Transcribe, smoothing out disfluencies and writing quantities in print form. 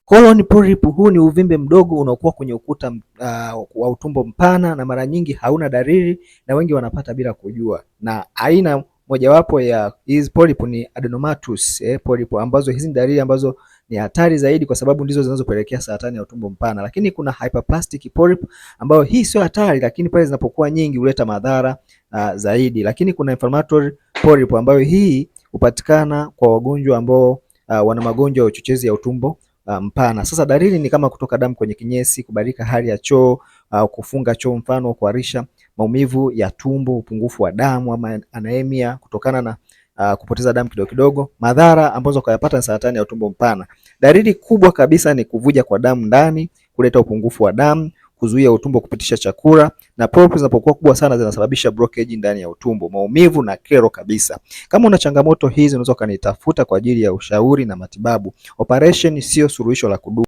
Colon polyp huu ni uvimbe mdogo unaokuwa kwenye ukuta wa utumbo mpana na mara nyingi hauna dalili na wengi wanapata bila kujua. Na aina mojawapo ya hizi polyp ni adenomatous polyp, ambazo hizi ni dalili ambazo ni hatari zaidi kwa sababu ndizo zinazopelekea saratani ya utumbo mpana. Lakini kuna hyperplastic polyp ambayo hii sio hatari, lakini pale zinapokuwa nyingi huleta madhara zaidi. Lakini kuna inflammatory polyp ambayo hii hupatikana kwa wagonjwa ambao wana magonjwa ya uchochezi ya utumbo mpana. Sasa dalili ni kama kutoka damu kwenye kinyesi, kubadilika hali ya choo, kufunga choo, mfano kuharisha, maumivu ya tumbo, upungufu wa damu ama anemia kutokana na kupoteza damu kidogo kidogo. Madhara ambazo kuyapata ni saratani ya utumbo mpana. Dalili kubwa kabisa ni kuvuja kwa damu ndani, kuleta upungufu wa damu, kuzuia utumbo kupitisha chakula, na polyp zinapokuwa kubwa sana zinasababisha blockage ndani ya utumbo, maumivu na kero kabisa. Kama una changamoto hizi unaweza kanitafuta kwa ajili ya ushauri na matibabu. Operation sio suluhisho la kudumu.